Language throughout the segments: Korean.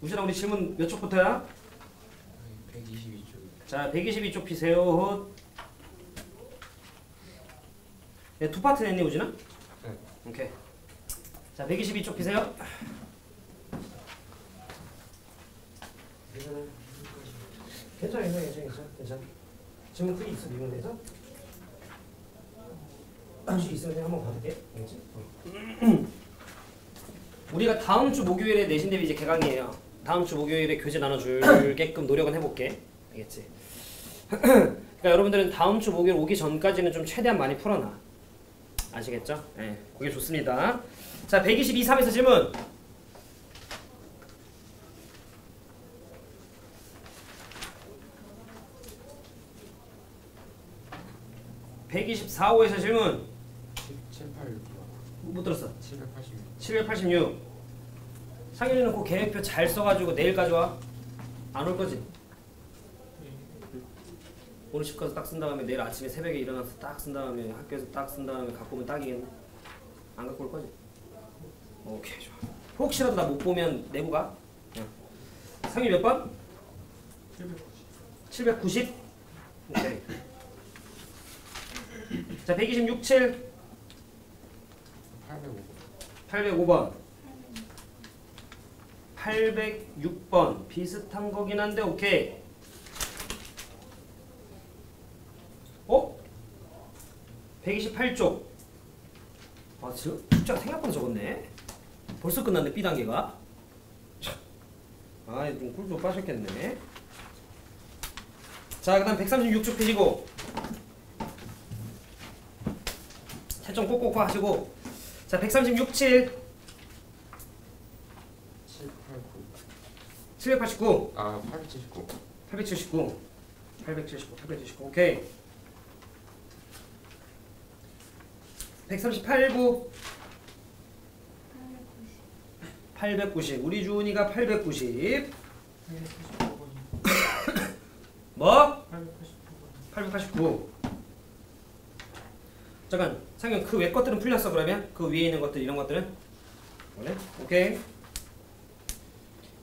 우진아 우리 질문 몇 쪽부터야? 122쪽. 자 122쪽 피세요. 네, 두 파트 냈니 우진아? 네. 오케이. 자 122쪽 피세요. 괜찮아. 질문 크기 있어 미분돼서? 혹시 있으면 그냥 한번 봐줄게. 알겠지? 우리가 다음 주 목요일에 내신 대비 이제 개강이에요. 다음 주 목요일에 교재 나눠줄게끔 노력은 해볼게. 알겠지? 그러니까 여러분들은 다음 주 목요일 오기 전까지는 좀 최대한 많이 풀어놔. 아시겠죠? 네, 그게 좋습니다. 자, 122, 3에서 질문. (124호에서) 질문. 786. 못 들었어. 786. 786. 상현이는 그 계획표 잘 써가지고 내일 가져와. 안 올 거지? 오늘 집 가서 딱 쓴 다음에 내일 아침에 새벽에 일어나서 딱 쓴 다음에 학교에서 딱 쓴 다음에 갖고 오면 딱이겠네. 안 갖고 올 거지? 오케이 좋아. 혹시라도 나 못 보면 내고 가. 상현이 몇 번? 790. 오케이. 자 126, 7. 805번. 805번. 806번 비슷한 거긴 한데 오케이. 어? 128쪽. 아 지금 숫자가 생각보다 적었네. 벌써 끝났네 B단계가. 아 좀 꿀도 빠졌겠네. 자 그 다음 136쪽 펴시고 채점 꼭꼭 하시고. 자 136, 7. 789. 아 879. 879. 879. 879. 오케이. 138부. 890. 우리 주은이가 890. 뭐? 889. 잠깐 상현 그 외 것들은 풀렸어 그러면? 그 위에 있는 것들 이런 것들은? 그래? 오케이.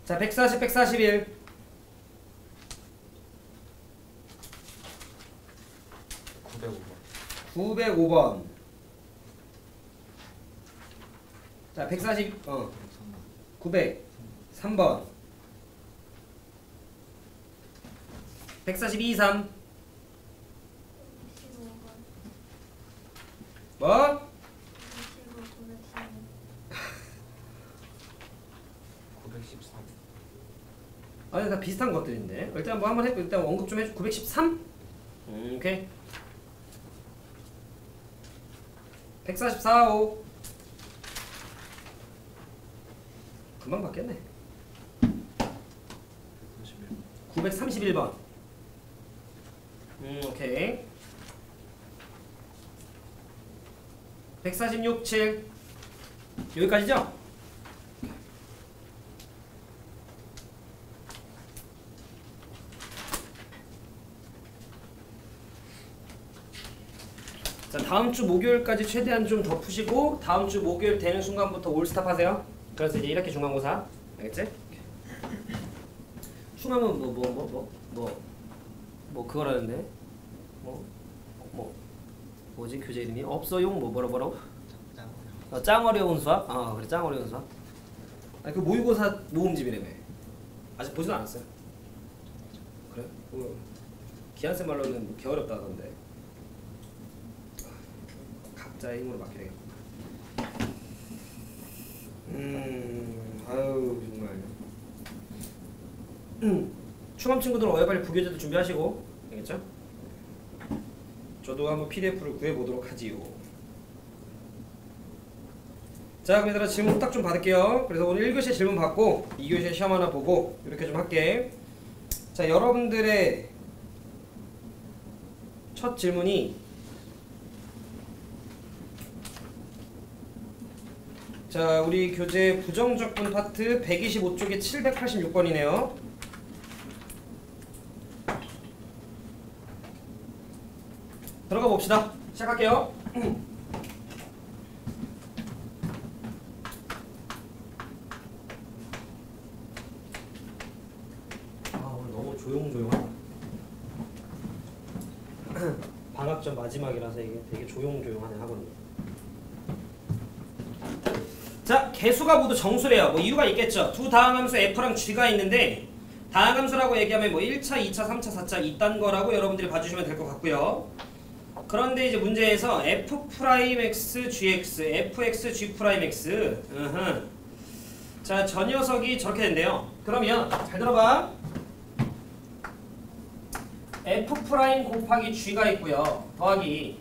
자 140, 141. 905번. 자 140, 903번. 142, 3. 뭐? 913. 아니 다 비슷한 것들인데 일단 뭐 한번 해. 일단 언급 좀 해줘. 913? 오케이. 144, 5. 금방 바뀌었네. 931번. 오케이. 146, 7. 여기까지죠? 자, 다음 주 목요일까지 최대한 좀 더 푸시고 다음 주 목요일 되는 순간부터 올스탑 하세요. 그래서 이제 이렇게 중간고사. 알겠지? 흉하면 뭐 그거라는데 뭐지 교재 이름이 없어용 뭐라고? 짱 어려운 수학? 그래 짱 어려운 수학. 아니 그 모의고사 모음집이라며. 아직 보지도 않았어요. 그래? 기한쌤 말로는 개 어렵다 하던데. 각자의 힘으로 맡겨야겠다. 아유 정말. 충암 친구들은 어여빨리 부교재도 준비하시고 알겠죠? 저도 한번 PDF를 구해보도록 하지요. 자 그럼 얘들아 질문 후딱 좀 받을게요. 그래서 오늘 1교시에 질문 받고 2교시에 시험 하나 보고 이렇게 좀 할게. 자 여러분들의 첫 질문이 자 우리 교재 부정적분 파트 125쪽에 786번이네요. 들어가 봅시다. 시작할게요. 조용조용하다. 방학 전 마지막이라서 이게 되게 조용조용하네 학원이. 자, 개수가 모두 정수래요. 뭐 이유가 있겠죠. 두 다항함수 f랑 g가 있는데 다항함수라고 얘기하면 뭐 1차, 2차, 3차, 4차 있단 거라고 여러분들이 봐주시면 될 것 같고요. 그런데 이제 문제에서 f'x, gx, fx, g'x 자, 저 녀석이 저렇게 된대요. 그러면 잘 들어봐. f' 곱하기 g가 있고요. 더하기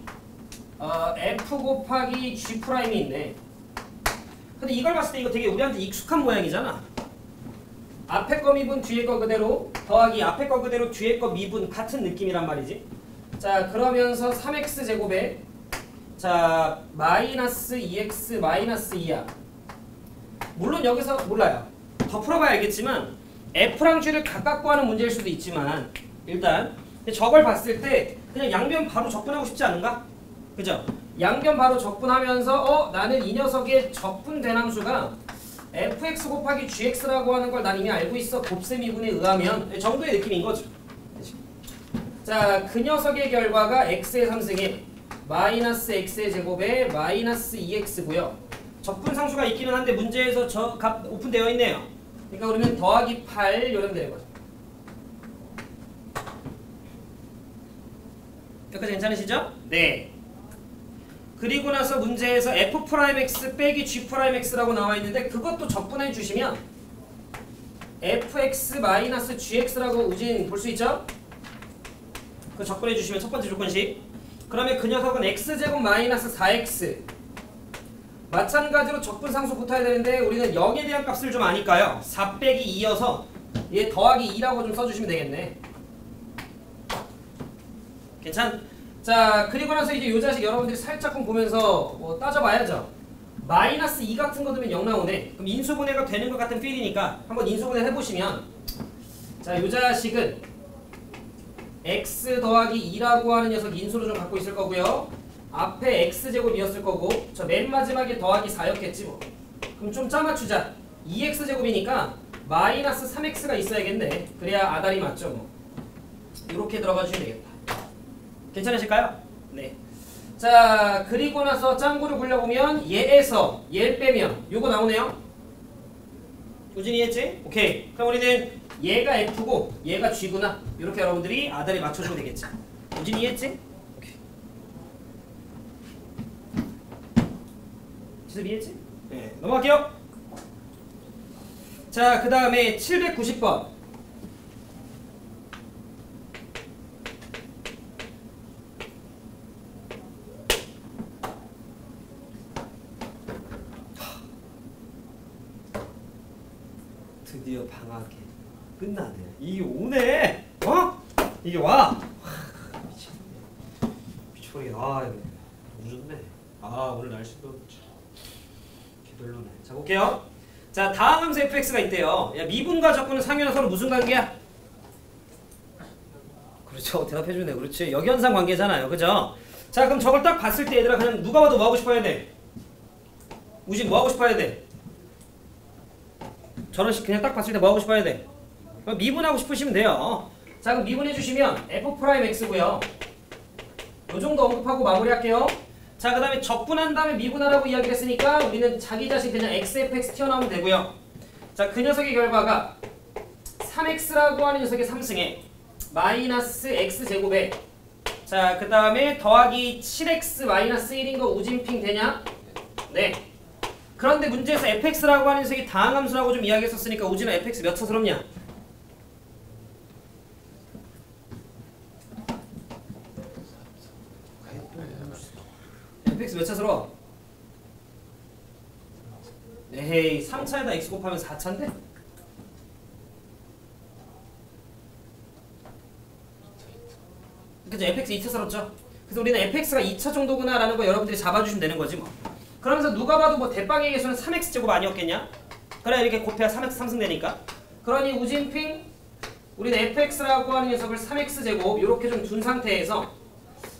f 곱하기 g'이 있네. 근데 이걸 봤을 때 이거 되게 우리한테 익숙한 모양이잖아. 앞에 거 미분 뒤에 거 그대로 더하기 앞에 거 그대로 뒤에 거 미분 같은 느낌이란 말이지. 자, 그러면서 3x 제곱에 자 마이너스 2x 마이너스 2야. 물론 여기서 몰라요. 더 풀어봐야 알겠지만 f랑 g를 각각 구하는 문제일 수도 있지만 일단 저걸 봤을 때 그냥 양변 바로 적분하고 싶지 않은가? 그죠? 양변 바로 적분하면서 나는 이 녀석의 적분된 함수가 fx 곱하기 gx라고 하는 걸 난 이미 알고 있어. 곱셈 미분에 의하면 정도의 느낌인 거죠. 자, 그 녀석의 결과가 x의 3승에 마이너스 x의 제곱에 마이너스 2x고요. 적분상수가 있기는 한데 문제에서 저 값 오픈되어 있네요. 그러니까 우리는 더하기 8 이러면 되는 거죠. 여기까지 괜찮으시죠? 네. 그리고 나서 문제에서 f'x 빼기 g'x라고 나와 있는데 그것도 적분해 주시면 fx 마이너스 gx라고 우진 볼 수 있죠? 그 적분해 주시면 첫 번째 조건식. 그러면 그 녀석은 x제곱 마이너스 4x 마찬가지로 적분상수 붙어야 되는데 우리는 0에 대한 값을 좀 아니까요. 4 빼기 2여서 얘 더하기 2라고 좀 써주시면 되겠네. 괜찮? 자, 그리고 나서 이제 요 자식 여러분들이 살짝쿵 보면서 뭐 따져봐야죠. 마이너스 2 같은 거 넣으면 0 나오네. 그럼 인수분해가 되는 것 같은 필이니까 한번 인수분해 해보시면 자, 요 자식은 x 더하기 2라고 하는 녀석 인수로 좀 갖고 있을 거고요. 앞에 x제곱이었을 거고 저 맨 마지막에 더하기 4였겠지 뭐. 그럼 좀 짜맞추자. 2x제곱이니까 마이너스 3x가 있어야겠네. 그래야 아다리 맞죠 뭐. 이렇게 들어가 주시면 되겠다. 괜찮으실까요? 네. 자, 그리고 나서 짱구를 굴려보면 얘에서 얘를 빼면 요거 나오네요. 우진이 이해했지? 오케이. 그럼 우리는 얘가 F고 얘가 G구나. 이렇게 여러분들이 아다리 맞춰주면 되겠지. 우진이 이해했지? 오케이. 지섭 이해했지? 네. 넘어갈게요. 자, 그 다음에 790번. 드디어 방학이 끝나네. 이게 오네. 어? 이게 와. 미쳤네. 미쳐버리겠네. 아, 너무 좋네. 아, 오늘 날씨도 개별로네. 자, 볼게요. 자, 다항함수 fx가 있대요. 야, 미분과 적분은 상위와 서로 무슨 관계야? 그렇죠. 대답해주네. 그렇지. 역연상 관계잖아요. 그죠? 자, 그럼 저걸 딱 봤을 때 얘들아 그냥 누가 봐도 뭐 하고 싶어야 돼? 우진 뭐 하고 싶어야 돼? 저런 식 그냥 딱 봤을 때 뭐 하고 싶어야 돼? 미분하고 싶으시면 돼요. 자, 그럼 미분해 주시면 f'x고요. 요 정도 언급하고 마무리할게요. 자, 그 다음에 적분한 다음에 미분하라고 이야기를 했으니까 우리는 자기 자신 그냥 xfx 튀어나오면 되고요. 자, 그 녀석의 결과가 3x라고 하는 녀석의 3승에 마이너스 x제곱에 자, 그 다음에 더하기 7x 마이너스 1인 거 우진핑 되냐? 네. 그런데 문제에서 fx라고 하는 녀석이 다항함수라고 좀 이야기했었으니까 우진아 fx 몇 차스럽냐? fx 몇 차스러워? 에헤이 3차에다 x 곱하면 4차인데? 그죠? fx 2차스럽죠? 그래서 우리는 fx가 2차 정도구나 라는 거 여러분들이 잡아주시면 되는 거지 뭐. 그러면서 누가 봐도 뭐 대빵의 개수는 3x제곱 아니었겠냐? 그래 이렇게 곱해야 3x 3승 되니까. 그러니 우진핑 우리는 fx라고 하는 녀석을 3x제곱 이렇게 좀 둔 상태에서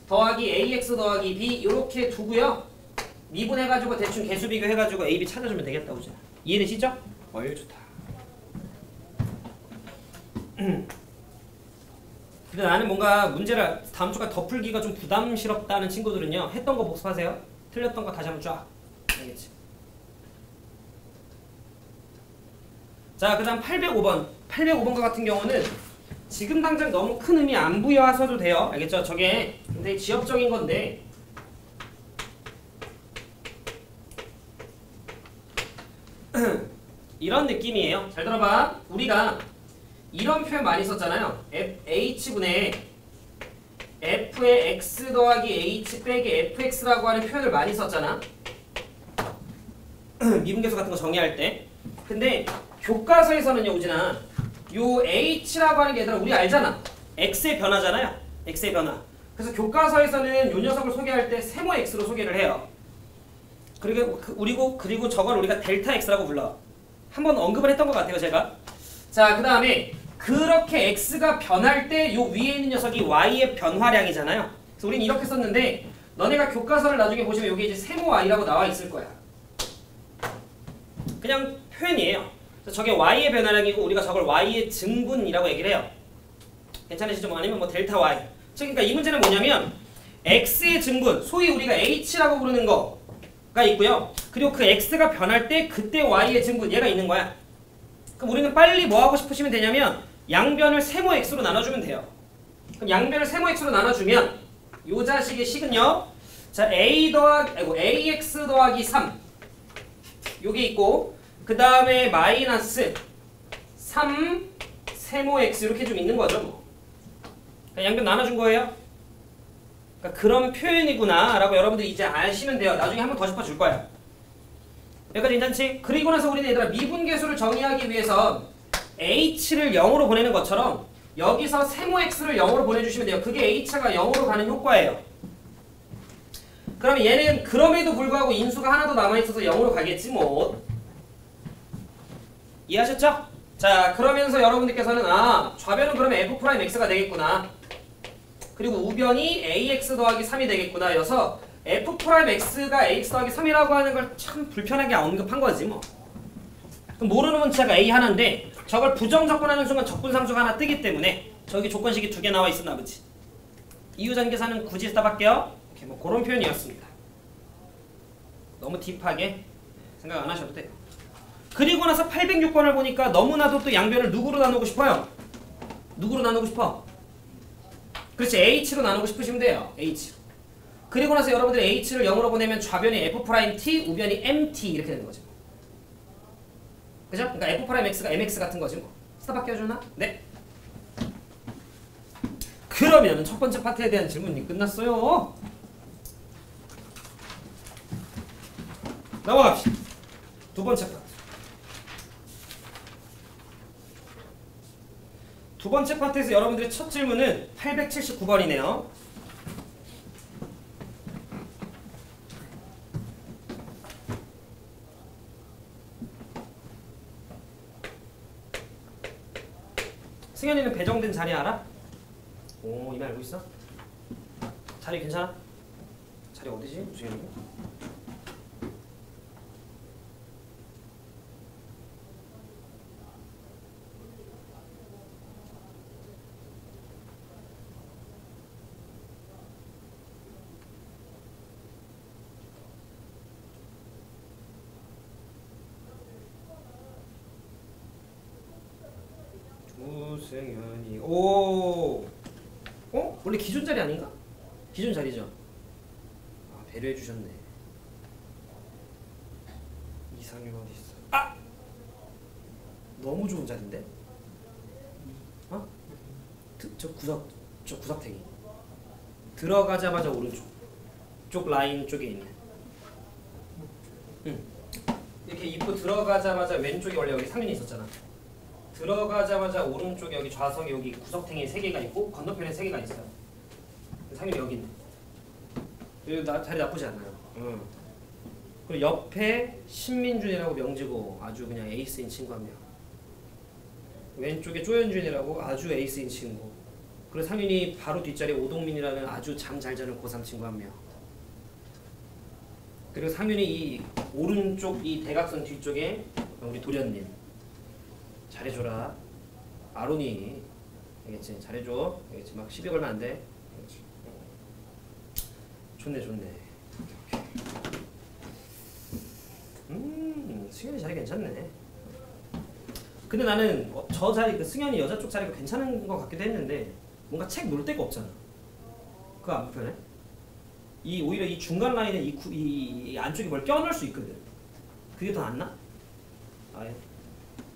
더하기 ax 더하기 b 이렇게 두고요. 미분해가지고 대충 개수 비교해가지고 a, b 찾아주면 되겠다. 우진. 이해되시죠? 좋다. 근데 나는 뭔가 문제를 다음 주까지 더 풀기가 좀 부담스럽다는 친구들은요. 했던 거 복습하세요. 틀렸던 거 다시 한번 쫙. 알겠지? 자, 그 다음 805번. 805번과 같은 경우는 지금 당장 너무 큰 의미 안 부여하셔도 돼요. 알겠죠? 저게 굉장히 지역적인 건데 이런 느낌이에요. 잘 들어봐. 우리가 이런 표현 많이 썼잖아요. H분의 F의 X 더하기 H 빼기 FX라고 하는 표현을 많이 썼잖아. 미분계수 같은 거 정의할 때. 근데 교과서에서는요, 우진아, 요 H라고 하는 게 얘들아 우리 알잖아. X의 변화잖아요. X의 변화. 그래서 교과서에서는 요 녀석을 소개할 때 세모 X로 소개를 해요. 그리고 저걸 우리가 델타 X라고 불러. 한번 언급을 했던 것 같아요, 제가. 자, 그 다음에 그렇게 X가 변할 때 요 위에 있는 녀석이 Y의 변화량이잖아요. 그래서 우리는 이렇게 썼는데 너네가 교과서를 나중에 보시면 여기 이제 세모 Y라고 나와 있을 거야. 그냥 표현이에요. 그래서 저게 Y의 변화량이고 우리가 저걸 Y의 증분이라고 얘기를 해요. 괜찮으시죠? 뭐 아니면 뭐 델타 Y. 그러니까 이 문제는 뭐냐면 X의 증분, 소위 우리가 H라고 부르는 거가 있고요. 그리고 그 X가 변할 때 그때 Y의 증분, 얘가 있는 거야. 그럼 우리는 빨리 뭐 하고 싶으시면 되냐면 양변을 세모 X로 나눠주면 돼요. 그럼 양변을 세모 X로 나눠주면 요 자식의 식은요. 자, AX 더하기 3 요게 있고 그 다음에 마이너스 3 세모 X 이렇게 좀 있는 거죠. 뭐. 양변 나눠준 거예요. 그러니까 그런 표현이구나 라고 여러분들이 이제 아시면 돼요. 나중에 한 번 더 짚어줄 거야. 여기까지 괜찮지? 그리고 나서 우리는 얘들아 미분계수를 정의하기 위해서 H를 0으로 보내는 것처럼 여기서 세모 X를 0으로 보내주시면 돼요. 그게 H가 0으로 가는 효과예요. 그러면 얘는 그럼에도 불구하고 인수가 하나 더 남아있어서 0으로 가겠지 뭐. 이해하셨죠? 자, 그러면서 여러분들께서는 좌변은 그러면 F'X가 되겠구나. 그리고 우변이 AX 더하기 3이 되겠구나. 여서 F'X가 AX 더하기 3이라고 하는 걸 참 불편하게 언급한 거지 뭐. 그럼 모르는 문자가 A 하나인데 저걸 부정적분하는 순간 적분상수가 하나 뜨기 때문에 저기 조건식이 2개 나와 있었나 보지. 이유전개사는 굳이 써볼게요. 오케이, 뭐 그런 표현이었습니다. 너무 딥하게 생각 안 하셔도 돼요. 그리고 나서 806번을 보니까 너무나도 또 양변을 누구로 나누고 싶어요? 누구로 나누고 싶어? 그렇지, H로 나누고 싶으시면 돼요. H로. 그리고 나서 여러분들이 H를 0으로 보내면 좌변이 F'T, 우변이 MT 이렇게 되는 거죠. 그죠? 그러니까 F'X가 MX 같은 거지 뭐. 스탑 끼워주나? 네. 그러면 첫 번째 파트에 대한 질문이 끝났어요. 넘어갑시다. 두 번째 파트. 두 번째 파트에서 여러분들의 첫 질문은 879번이네요. 승현이는 배정된 자리 알아? 오, 이미 알고 있어? 자리 괜찮아? 자리 어디지? 승현이? 우승현이 원래 기존 자리 아닌가? 기존 자리죠. 배려해 주셨네. 이상윤 어디 있어? 너무 좋은 자리인데? 저 구석탱이. 들어가자마자 오른쪽. 쪽 라인 쪽에 있네. 이렇게 입구 들어가자마자 왼쪽에 원래 여기 상윤이 있었잖아. 들어가자마자 오른쪽에 여기 좌석에 여기 구석탱이 3개가 있고 건너편에 3개가 있어요. 상윤이 여기 있네. 여기 자리 나쁘지 않아요. 그리고 옆에 신민준이라고 명지고 아주 그냥 에이스인 친구 한 명. 왼쪽에 조현준이라고 아주 에이스인 친구. 그리고 상윤이 바로 뒷자리에 오동민이라는 아주 잠 잘 자는 고3 친구 한 명. 그리고 상윤이 이 오른쪽 이 대각선 뒤쪽에 우리 도련님. 잘해줘라. 아론이 알겠지? 잘해줘. 알겠지? 막 시비 걸면 안 돼. 알겠지? 좋네 좋네. 승현이 자리 괜찮네. 근데 나는 저 자리 그 승현이 여자 쪽 자리가 괜찮은 것 같기도 했는데 뭔가 책 놓을 데가 없잖아. 그거 안 불편해? 이 오히려 이 중간 라인에 이 안쪽에 뭘 껴넣을 수 있거든. 그게 더 낫나? 아예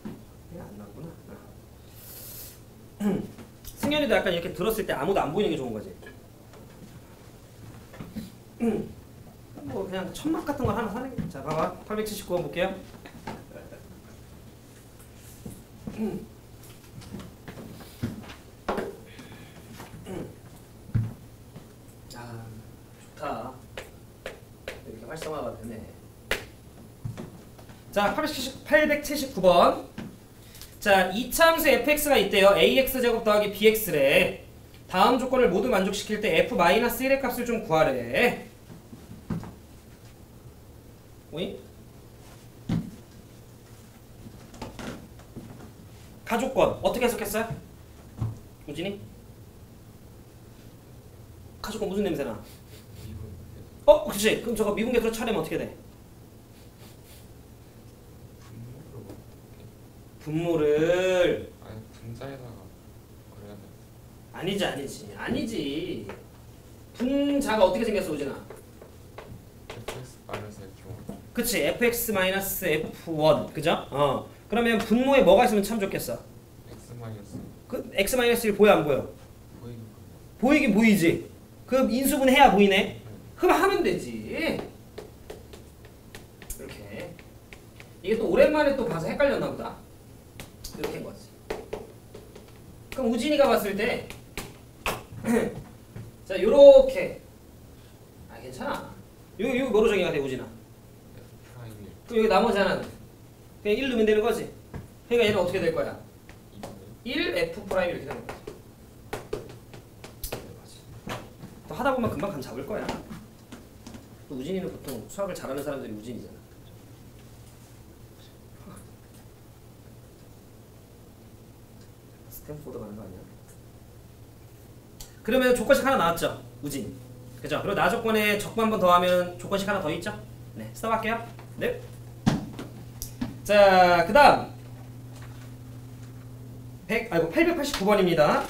그게 안 나구나. 승현이도 약간 이렇게 들었을 때 아무도 안 보이는 게 좋은 거지. 뭐 그냥 천막 같은 걸 하나 사는 게. 자 봐봐 879번 볼게요. 아 좋다. 이렇게 활성화가 되네. 자 879번. 자 이차함수 fx가 있대요. ax제곱 더하기 bx래. 다음 조건을 모두 만족시킬 때 f-1의 값을 좀 구하래. 오잉? 가조건 어떻게 해석했어요? 우진이? 가조건 무슨 냄새나? 그치. 그럼 저거 미분계수로 처리하면 어떻게 돼? 분모를 아니 분자에다가 그래야 돼. 아니지. 분자가 어떻게 생겼어 우진아? fx-f1. 그치. fx-f1 그죠? 그러면 분모에 뭐가 있으면 참 좋겠어? x-. 그 x-1 보여 안 보여? 보이는 거. 보이긴 보이지. 그럼 인수분 해야 보이네. 그럼 하면 되지. 이렇게. 이게 또 오랜만에 또 봐서 헷갈렸나 보다. 이렇게 한 거지. 그럼 우진이가 봤을 때 자 요렇게 괜찮아. 요 뭐로 정의가 돼 우진아? 프라임일. 그럼 여기 나머지 하나는 그냥 1 넣으면 되는 거지. 그러니까 얘는 어떻게 될 거야? 1 f 프라임 이렇게 되는 거지. 또 하다 보면 금방 감 잡을 거야. 또 우진이는 보통 수학을 잘하는 사람들이 우진이잖아. 스탠포드 가는 거 아니야? 그러면 조건식 하나 나왔죠? 우진. 그죠? 그리고 나 조건에 적분 한 번 더하면 조건식 하나 더 있죠? 네, 스톱할게요. 네. 자, 그 다음 889번입니다.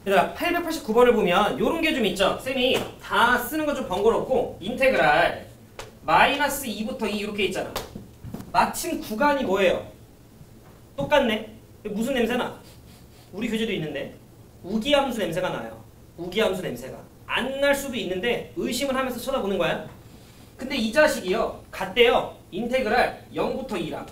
얘들아 889번을 보면 요런 게 좀 있죠. 쌤이 다 쓰는 건 좀 번거롭고 인테그랄 마이너스 2부터 2 이렇게 있잖아. 마침 구간이 뭐예요? 똑같네. 무슨 냄새나? 우리 교재도 있는데 우기함수 냄새가 나요. 우기함수 냄새가 안 날 수도 있는데 의심을 하면서 쳐다보는 거야. 근데 이 자식이요 같대요. 인테그랄 0부터 2랑.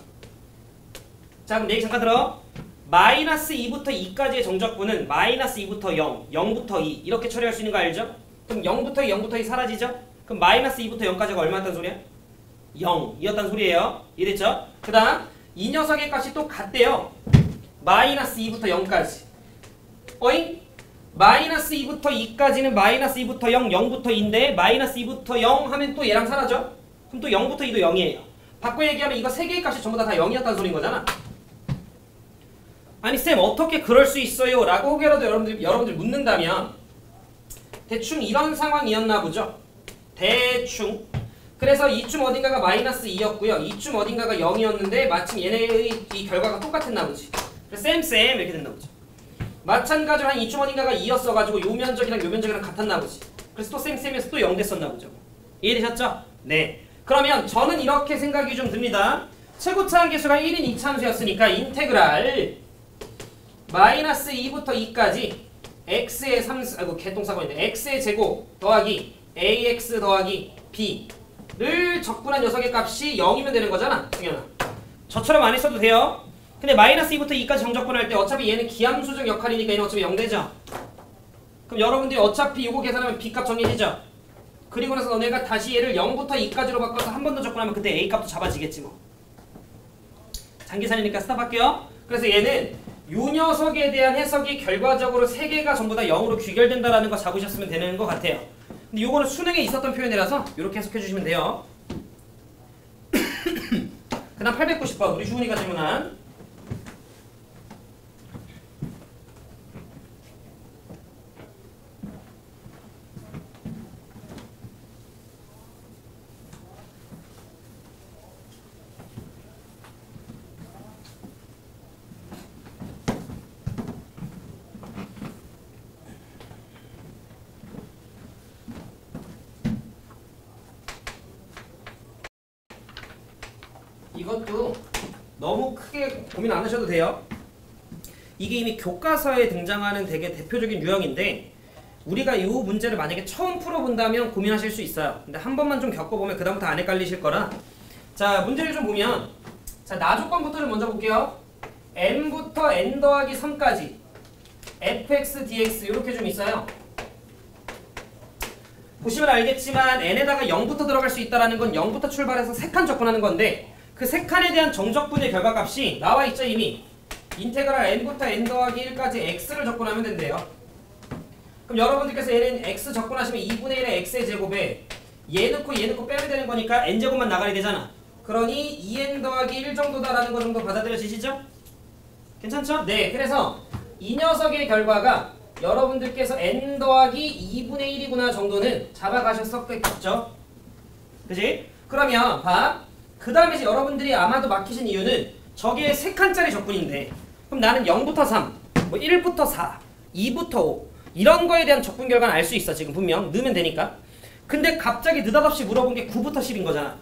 자 그럼 얘기 잠깐 들어. 마이너스 2부터 2까지의 정적분은 마이너스 2부터 0, 0부터 2 이렇게 처리할 수 있는 거 알죠? 그럼 0부터 2, 0부터 2 사라지죠? 그럼 마이너스 2부터 0까지가 얼마였단 소리야? 0이었단 소리예요. 이해됐죠? 그 다음 이 녀석의 값이 또 같대요. 마이너스 2부터 0까지. 어잉? 마이너스 2부터 2까지는 마이너스 2부터 0, 0부터 2인데 마이너스 2부터 0 하면 또 얘랑 사라져? 그럼 또 0부터 2도 0이에요. 바꿔 얘기하면 이거 세 개의 값이 전부 다 0이었다는 소리인 거잖아. 아니 쌤 어떻게 그럴 수 있어요? 라고 혹여라도 여러분들 묻는다면 대충 이런 상황이었나 보죠. 대충. 그래서 이쯤 어딘가가 마이너스 2였고요. 이쯤 어딘가가 0이었는데 마침 얘네의 이 결과가 똑같았나 보지. 그래서 쌤 이렇게 됐나 보죠. 마찬가지로 한 이쯤 어딘가가 2였어가지고 요 면적이랑 요 면적이랑 같았나 보지. 그래서 또 쌤에서 또 0 됐었나 보죠. 이해되셨죠? 네. 그러면 저는 이렇게 생각이 좀 듭니다. 최고차항 계수가 1인 2차함수였으니까 인테그랄 마이너스 2부터 2까지 x의 3, 개똥사건인데 x의 제곱 더하기 ax 더하기 b를 적분한 녀석의 값이 0이면 되는 거잖아. 승현아. 저처럼 안 했어도 돼요. 근데 마이너스 2부터 2까지 정적분할 때 어차피 얘는 기함수적 역할이니까 얘는 어차피 0 되죠. 그럼 여러분들이 어차피 이거 계산하면 b값 정해지죠. 그리고 나서 너네가 다시 얘를 0부터 2까지로 바꿔서 한 번 더 적분하면 그때 a값도 잡아지겠지 뭐. 장기산이니까 스탑할게요. 그래서 얘는 요 녀석에 대한 해석이 결과적으로 세 개가 전부 다 0으로 귀결된다라는 거 잡으셨으면 되는 것 같아요. 근데 요거는 수능에 있었던 표현이라서 이렇게 해석해 주시면 돼요. 그 다음 890번 우리 주훈이가 질문한 이것도 너무 크게 고민 안 하셔도 돼요. 이게 이미 교과서에 등장하는 되게 대표적인 유형인데 우리가 이 문제를 만약에 처음 풀어본다면 고민하실 수 있어요. 근데 한 번만 좀 겪어보면 그 다음부터 안 헷갈리실 거라. 자, 문제를 좀 보면 자, 나조건부터 좀 먼저 볼게요. n부터 n 더하기 3까지 fx, dx 이렇게 좀 있어요. 보시면 알겠지만 n에다가 0부터 들어갈 수 있다는 건 0부터 출발해서 3칸 접근하는 건데 그 3칸에 대한 정적분의 결과값이 나와 있죠 이미. 인테그랄 n부터 n 더하기 1까지 x를 접근하면 된대요. 그럼 여러분들께서 얘는 x 접근하시면 2분의 1의 x의 제곱에 얘 넣고 빼면 되는 거니까 n제곱만 나가야 되잖아. 그러니 2n 더하기 1 정도다라는 거 정도 받아들여지시죠? 괜찮죠? 네, 그래서 이 녀석의 결과가 여러분들께서 n 더하기 2분의 1이구나 정도는 잡아가셨었겠죠? 그지? 그러면 봐. 그 다음에 이제 여러분들이 아마도 막히신 이유는 저게 3칸짜리 적분인데 그럼 나는 0부터 3, 뭐 1부터 4, 2부터 5 이런 거에 대한 적분 결과는 알 수 있어. 지금 분명 넣으면 되니까. 근데 갑자기 느닷없이 물어본 게 9부터 10인 거잖아.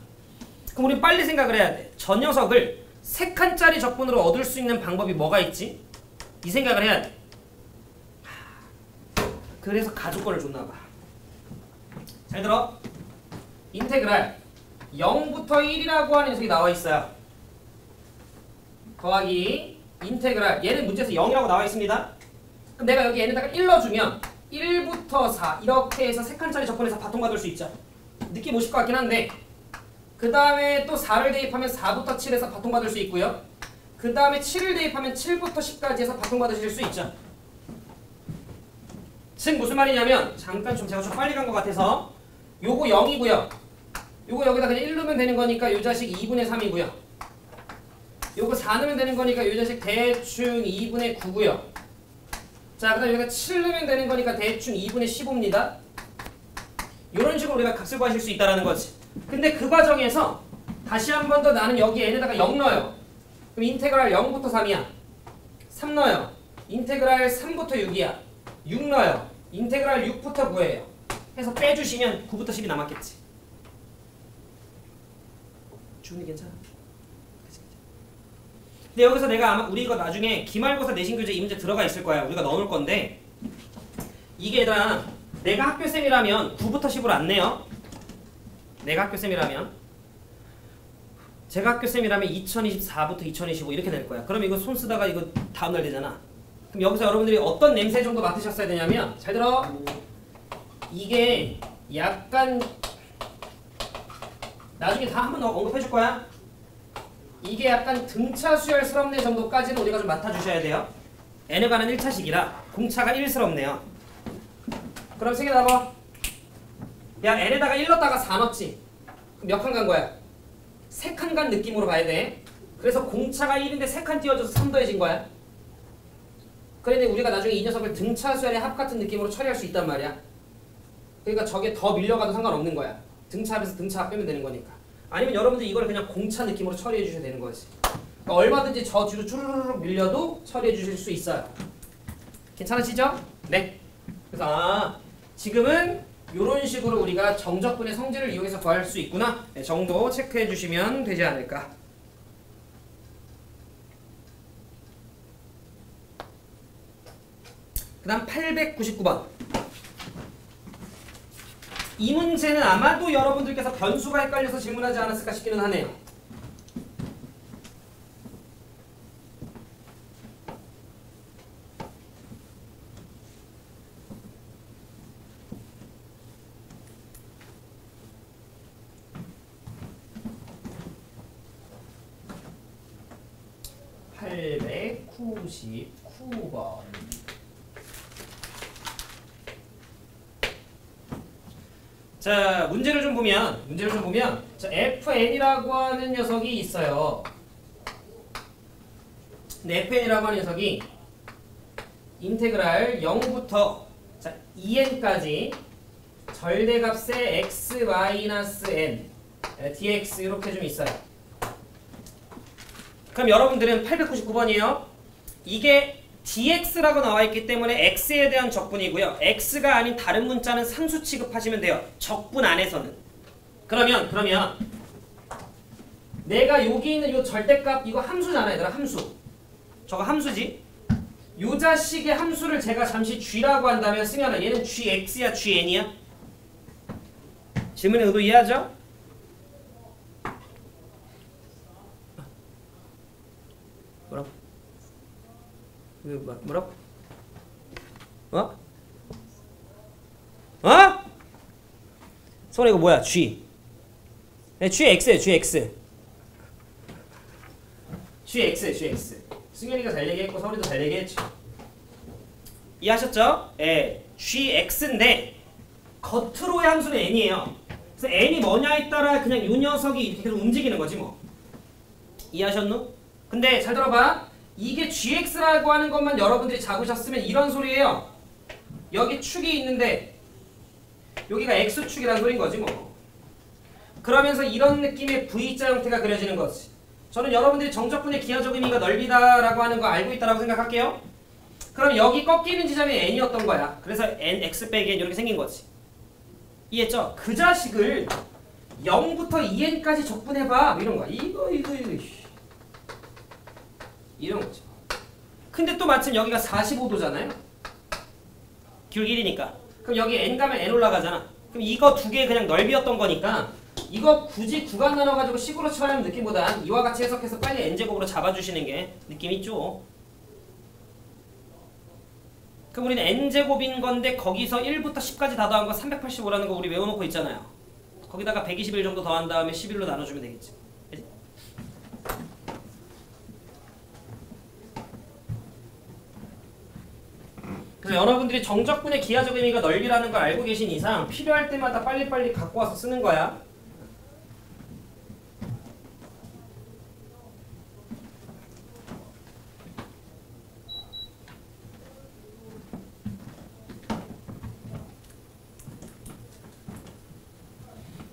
그럼 우린 빨리 생각을 해야 돼. 저 녀석을 3칸짜리 적분으로 얻을 수 있는 방법이 뭐가 있지? 이 생각을 해야 돼. 그래서 가족권을 줬나 봐. 잘 들어. 인테그랄 0부터 1이라고 하는 녀석이 나와 있어요. 더하기 인테그랄 얘는 문제에서 0이라고 나와 있습니다. 그럼 내가 여기 n에다가 1 넣어주면 1부터 4 이렇게 해서 3칸짜리 적분해서 바통받을 수 있죠. 느낌 오실 것 같긴 한데 그 다음에 또 4를 대입하면 4부터 7에서 바통받을 수 있고요. 그 다음에 7을 대입하면 7부터 10까지 해서 바통받으실 수 있죠. 즉 무슨 말이냐면 잠깐 제가 좀 빨리 간 것 같아서 요거 0이고요. 요거 여기다 그냥 1 넣으면 되는 거니까 요 자식 2분의 3이고요. 요거 4 넣으면 되는 거니까 요 자식 대충 2분의 9고요. 자, 그 다음에 여기다 7 넣으면 되는 거니까 대충 2분의 15입니다. 요런 식으로 우리가 값을 구하실 수 있다는 거지. 근데 그 과정에서 다시 한 번 더 나는 여기 n에다가 0 넣어요. 그럼 인테그랄 0부터 3이야. 3 넣어요. 인테그랄 3부터 6이야. 6 넣어요. 인테그랄 6부터 9예요. 해서 빼주시면 9부터 10이 남았겠지. 주문이 괜찮아? 근데 여기서 내가 아마 우리 이거 나중에 기말고사 내신교재 이 문제 들어가 있을 거야. 우리가 넣어놓을 건데 이게 얘들아 내가 학교쌤이라면 9부터 10으로 안 내요. 내가 학교쌤이라면 제가 학교쌤이라면 2024부터 2025 이렇게 낼 거야. 그럼 이거 손 쓰다가 이거 다음날 되잖아. 그럼 여기서 여러분들이 어떤 냄새 정도 맡으셨어야 되냐면 잘 들어. 이게 약간 나중에 다 한번 언급해 줄 거야. 이게 약간 등차 수열스럽네 정도까지는 우리가 좀 맡아주셔야 돼요. n에 관한 1차식이라 공차가 1스럽네요. 그럼 세개 나봐. 야 n에다가 1 넣었다가 4 넣었지. 몇 칸 간 거야? 3칸 간 느낌으로 봐야 돼. 그래서 공차가 1인데 3칸 띄워줘서 3 더해진 거야. 그런데 우리가 나중에 이 녀석을 등차 수열의 합 같은 느낌으로 처리할 수 있단 말이야. 그러니까 저게 더 밀려가도 상관없는 거야. 등차합에서 등차 빼면 되는 거니까. 아니면 여러분들 이걸 그냥 공차 느낌으로 처리해 주셔야 되는 거지. 그러니까 얼마든지 저 뒤로 쭈르르륵 밀려도 처리해 주실 수 있어요. 괜찮으시죠? 네. 그래서 지금은 이런 식으로 우리가 정적분의 성질을 이용해서 구할 수 있구나. 네, 정도 체크해 주시면 되지 않을까. 그 다음 899번. 이 문제는 아마도 여러분들께서 변수가 헷갈려서 질문하지 않았을까 싶기는 하네요. 자, 문제를 좀 보면 자, fn이라고 하는 녀석이 있어요. 근데 fn이라고 하는 녀석이 인테그랄 0부터 자, 2n까지 절대값의 x-n dx 이렇게 좀 있어요. 그럼 여러분들은 899번이에요. 이게 dx라고 나와 있기 때문에 x에 대한 적분이고요. x가 아닌 다른 문자는 상수 취급하시면 돼요. 적분 안에서는. 그러면 내가 여기 있는 요 절대값 이거 함수잖아, 얘들아. 함수. 저거 함수지. 요 자식의 함수를 제가 잠시 g라고 한다면 승현아 얘는 gx야 gn이야? 질문의 의도 이해하죠? 뭐라고? 뭐라고? 어? 손에 이거 뭐야? G. 네, GX에요, GX. GX. 승현이가 잘 얘기했고 서울이도 잘 얘기했죠. 이해하셨죠? 예, GX인데 겉으로의 함수는 n이에요. 그래서 n이 뭐냐에 따라 그냥 이 녀석이 이렇게 계속 움직이는 거지 뭐. 이해하셨노? 근데 잘 들어봐. 이게 gx라고 하는 것만 여러분들이 잡으셨으면 이런 소리예요. 여기 축이 있는데 여기가 x축이라는 소리인 거지 뭐. 그러면서 이런 느낌의 V자 형태가 그려지는 거지. 저는 여러분들이 정적분의 기하적 의미가 넓이다라고 하는 거 알고 있다라고 생각할게요. 그럼 여기 꺾이는 지점이 n이었던 거야. 그래서 n, x 빼기 n 이렇게 생긴 거지. 이해했죠? 그 자식을 0부터 2n까지 적분해봐. 이런 거야. 이거. 이런 거죠. 근데 또 마침 여기가 45도잖아요. 기울기 1이니까. 그럼 여기 n 가면 n 올라가잖아. 그럼 이거 두 개 그냥 넓이였던 거니까 이거 굳이 구간 나눠가지고 식으로 처리하는 느낌보다 이와 같이 해석해서 빨리 n제곱으로 잡아주시는 게 느낌 있죠. 그럼 우리는 n제곱인 건데 거기서 1부터 10까지 다 더한 거 385라는 거 우리 외워놓고 있잖아요. 거기다가 121 정도 더한 다음에 11로 나눠주면 되겠지. 그치? 그래서 여러분들이 정적분의 기하적 의미가 넓이라는 걸 알고 계신 이상 필요할 때마다 빨리빨리 갖고 와서 쓰는 거야.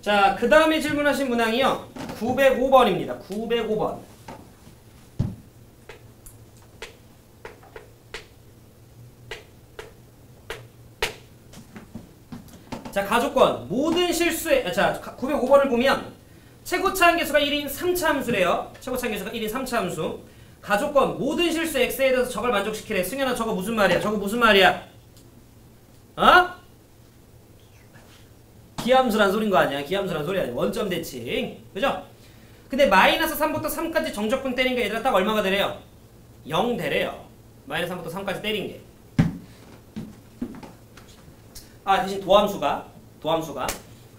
자, 그 다음에 질문하신 문항이요. 905번입니다. 905번. 자, 가조건 모든 실수에 자 905번을 보면 최고차 함수가 1인 3차 함수래요. 최고차 함수가 1인 3차 함수. 가조건 모든 실수 x에 대해서 저걸 만족시키래. 승현아 저거 무슨 말이야? 저거 무슨 말이야? 어? 기함수란 소린 거 아니야? 기함수란 소리 아니야? 원점 대칭. 그죠? 근데 마이너스 3부터 3까지 정적분 때린 게 얘들아 딱 얼마가 되래요? 0 되래요. 마이너스 3부터 3까지 때린 게. 아, 대신 도함수가.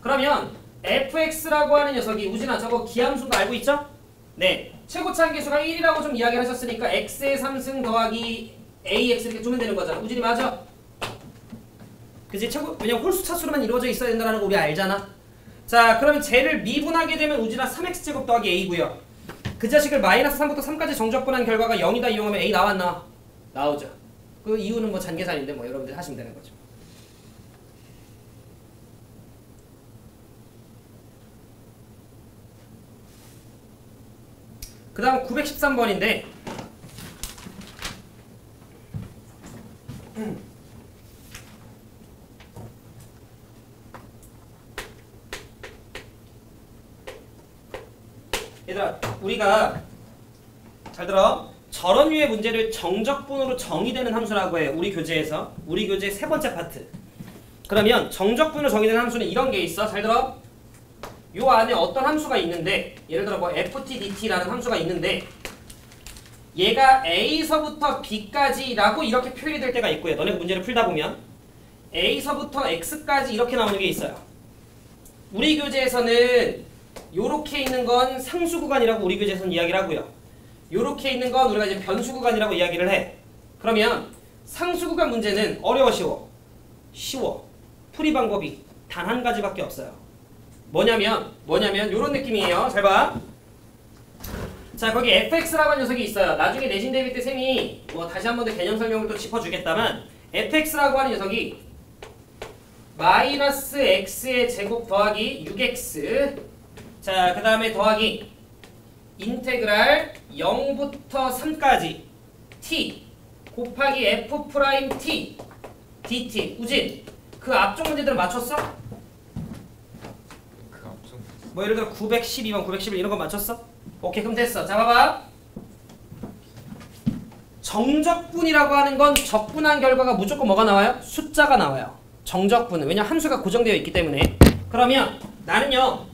그러면 fx라고 하는 녀석이 우진아 저거 기함수인 거 알고 있죠? 네. 최고차 함계수가 1이라고 좀 이야기를 하셨으니까 x의 3승 더하기 ax 이렇게 주면 되는 거잖아. 우진이 맞아? 그치? 왜냐면 홀수 차수로만 이루어져 있어야 된다는 거 우리 알잖아. 자, 그러면 쟤를 미분하게 되면 우진아 3x제곱 더하기 a고요. 그 자식을 마이너스 3부터 3까지 정적분한 결과가 0이다 이용하면 a 나왔나? 나오죠. 그 이유는 뭐 잔계산인데 뭐 여러분들 하시면 되는 거죠. 그 다음 913번인데 얘들아 우리가 잘 들어 저런 류의 문제를 정적분으로 정의되는 함수라고 해요. 우리 교재에서 우리 교재 세 번째 파트. 그러면 정적분으로 정의되는 함수는 이런 게 있어. 잘 들어 요 안에 어떤 함수가 있는데 예를 들어 뭐 ftdt라는 함수가 있는데 얘가 a서부터 b까지라고 이렇게 표현이 될 때가 있고요. 너네가 문제를 풀다 보면 a서부터 x까지 이렇게 나오는 게 있어요. 우리 교재에서는 요렇게 있는 건 상수 구간이라고 우리 교재에서는 이야기를 하고요. 요렇게 있는 건 우리가 이제 변수 구간이라고 이야기를 해. 그러면 상수 구간 문제는 어려워 쉬워? 쉬워. 풀이 방법이 단 한 가지밖에 없어요. 뭐냐면 요런 느낌이에요. 잘 봐. 자, 거기 fx라고 하는 녀석이 있어요. 나중에 내신 대비 때 쌤이 뭐 다시 한 번 더 개념 설명을 또 짚어주겠다만 fx라고 하는 녀석이 마이너스 x의 제곱 더하기 6x 자, 그 다음에 더하기 인테그랄 0부터 3까지 t 곱하기 f 프라임 t dt 우진 그 앞쪽 문제들은 맞췄어? 그 앞쪽 뭐 예를 들어 912번 911 이런 거 맞췄어? 오케이 그럼 됐어. 자 봐봐 정적분이라고 하는 건 적분한 결과가 무조건 뭐가 나와요? 숫자가 나와요. 정적분은 왜냐면 함수가 고정되어 있기 때문에. 그러면 나는요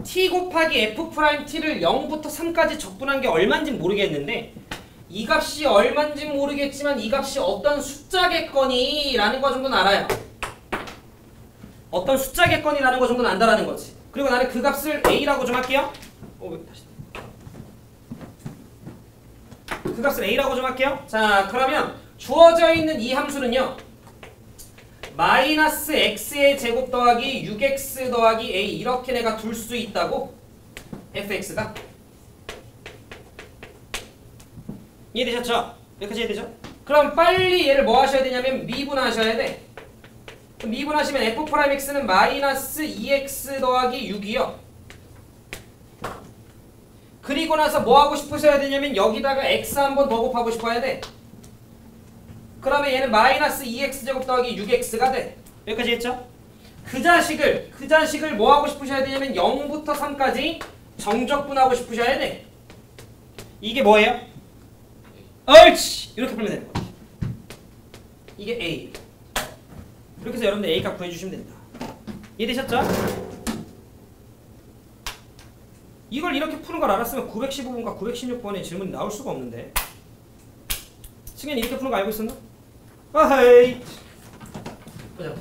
t 곱하기 f 프라임 t를 0부터 3까지 적분한 게 얼마인지 모르겠는데 이 값이 얼마인지 모르겠지만 이 값이 어떤 숫자겠거니 라는 거 정도는 알아요. 어떤 숫자겠거니 라는 거 정도는 안다라는 거지. 그리고 나는 그 값을 a라고 좀 할게요. 다시. 그 값을 a라고 좀 할게요. 자 그러면 주어져 있는 이 함수는요 마이너스 x의 제곱 더하기 6x 더하기 a 이렇게 내가 둘 수 있다고 fx가 이해되셨죠? 여기까지 이해되죠? 그럼 빨리 얘를 뭐 하셔야 되냐면 미분하셔야 돼. 그럼 미분하시면 f 프라임 x는 마이너스 2x 더하기 6이요. 그리고 나서 뭐 하고 싶으셔야 되냐면 여기다가 x 한 번 더 곱하고 싶어야 돼. 그러면 얘는 마이너스 2x 제곱 더하기 6x가 돼. 여기까지 했죠? 그 자식을 뭐 하고 싶으셔야 되냐면 0부터 3까지 정적분하고 싶으셔야 돼. 이게 뭐예요? 옳지! 이렇게 풀면 되는 거지. 이게 A. 이렇게 해서 여러분들 A값 구해주시면 됩니다. 이해되셨죠? 이걸 이렇게 푸는 걸 알았으면 915번과 916번의 질문이 나올 수가 없는데. 승현이 이렇게 푸는 거 알고 있었나? 아하이. 보자.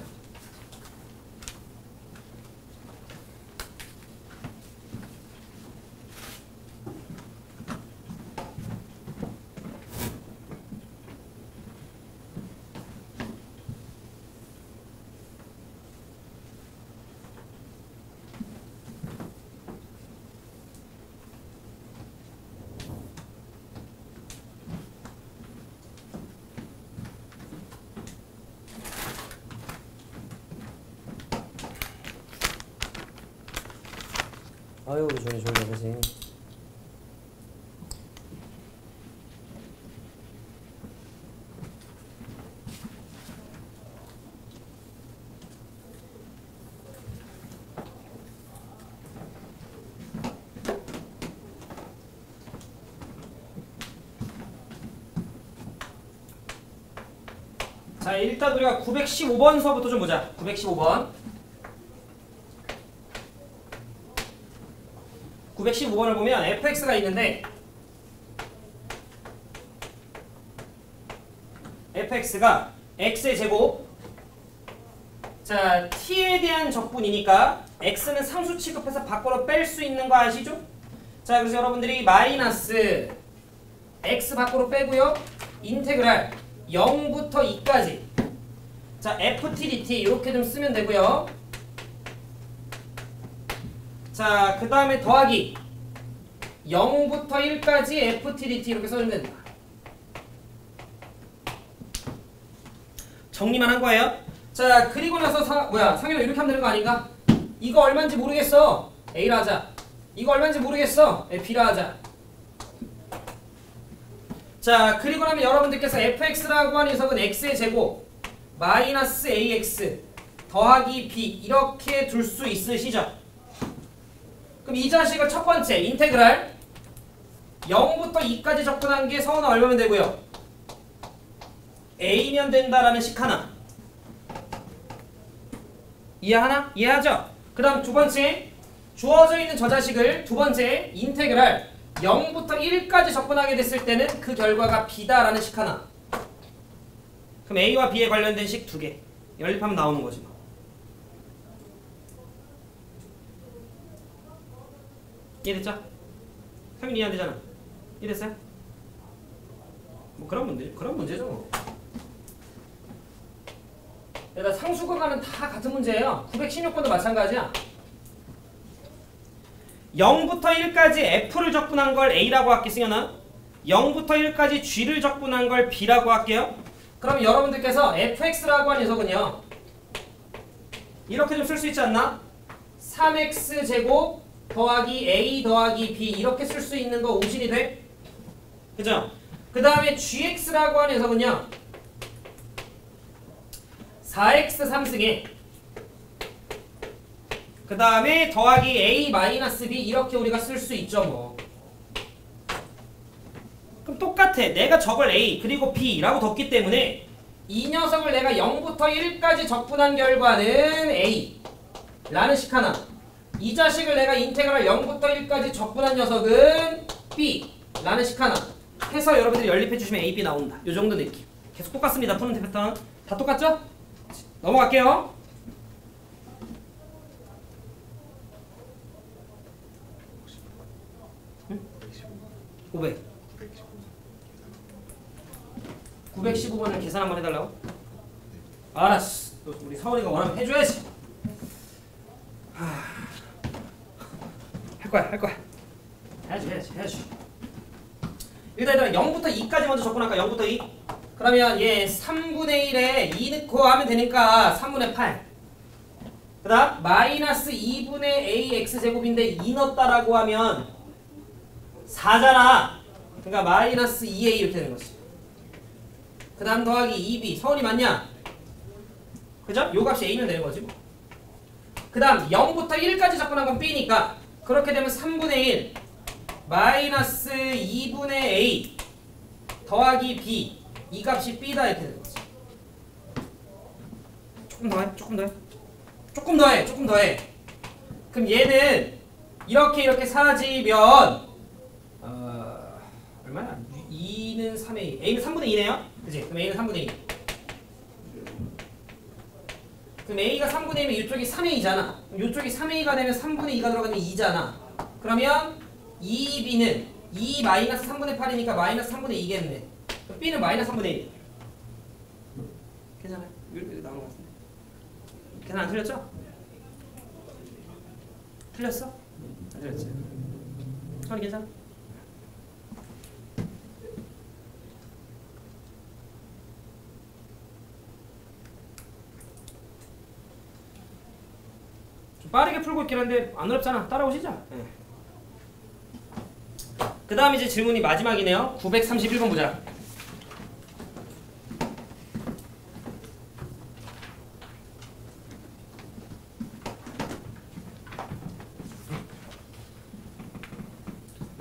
아유 우리 조용히 하세요. 자 일단 우리가 915번서부터 좀 보자. 915번 915번을 보면 fx가 있는데 fx가 x의 제곱 자 t에 대한 적분이니까 x는 상수 취급해서 밖으로 뺄 수 있는 거 아시죠? 자 그래서 여러분들이 마이너스 x 밖으로 빼고요 인테그랄 0부터 2까지 자 ft dt 이렇게 좀 쓰면 되고요 자, 그 다음에 더하기 0부터 1까지 ft dt 이렇게 써주면 된다. 정리만 한 거예요. 자, 그리고 나서 상현아 이렇게 하면 되는 거 아닌가? 이거 얼마인지 모르겠어. A라 하자. 이거 얼마인지 모르겠어. B라 하자. 자, 그리고 나면 여러분들께서 fx라고 하는 녀석은 x의 제곱 마이너스 ax 더하기 b 이렇게 둘 수 있으시죠? 그럼 이 자식을 첫 번째 인테그랄 0부터 2까지 접근한 게 서울은 얼마면 되고요? A면 된다라는 식 하나. 이해하나? 이해하죠? 그 다음 두 번째 주어져 있는 저 자식을 두 번째 인테그랄 0부터 1까지 접근하게 됐을 때는 그 결과가 B다라는 식 하나. 그럼 A와 B에 관련된 식 두 개. 연립하면 나오는 거지 뭐. 이해됐죠? 상윤이 이해 안 되잖아. 이해됐어요? 뭐 그런 문제죠. 얘들아 상수근과는 다 같은 문제예요. 916번도 마찬가지야. 0부터 1까지 F를 적분한 걸 A라고 할게 승현아. 0부터 1까지 G를 적분한 걸 B라고 할게요. 그럼 여러분들께서 fx라고 하는 녀석은요. 이렇게 좀 쓸 수 있지 않나? 3x제곱 더하기 a 더하기 b 이렇게 쓸 수 있는 거 오신이 돼? 그죠? 그 다음에 gx라고 하는 녀석은요. 4x 3승에 그 다음에 더하기 a 마이너스 b 이렇게 우리가 쓸 수 있죠 뭐. 그럼 똑같아. 내가 저걸 a 그리고 b라고 뒀기 때문에 이 녀석을 내가 0부터 1까지 적분한 결과는 a 라는 식 하나, 이 자식을 내가 인테그랄 0부터 1까지 적분한 녀석은 b 라는 식 하나 해서 여러분들이 연립해 주시면 a, b 나온다. 요 정도 느낌. 계속 똑같습니다. 푸는 패턴 다 똑같죠? 넘어갈게요. 응? 500 915번을 계산 한번 해달라고? 알았어. 우리 사원이가 원하면 해줘야지. 할 거야. 해야지. 일단 0부터 2까지 먼저 접근할까? 0부터 2. 그러면 얘 3분의 1에 2 넣고 하면 되니까 3분의 8. 그 다음 마이너스 2분의 ax제곱인데 2 넣었다라고 하면 4잖아. 그러니까 마이너스 2a 이렇게 되는 거지. 그 다음 더하기 2b. 서울이 맞냐? 그죠? 요 값이 a면 되는 거지. 그 다음 0부터 1까지 접근한 건 b니까 그렇게 되면 3분의 1 마이너스 2분의 a 더하기 b 이 값이 b다 이렇게 되는 거지. 조금 더 해. 그럼 얘는 이렇게 사라지면 얼마야? 2는 3의 2 a는 3분의 2네요? 그치? 그럼 a는 3분의 2 그럼 a가 3분의 2면 이쪽이 3의 2잖아. 이쪽이 3의 2가 되면 3분의 2가 들어가면 2잖아. 그러면 2b는 2 마이너스 3분의 8이니까 마이너스 3분의 2겠네. 그럼 b는 마이너스 3분의 1. 괜찮아요? 이렇게 나오는 것 같은데. 계산 안 틀렸죠? 틀렸어? 안 틀렸지? 선이 괜찮아? 빠르게 풀고 있긴 한데 안 어렵잖아. 따라오시죠. 네. 그 다음 이제 질문이 마지막이네요. 931번 보자.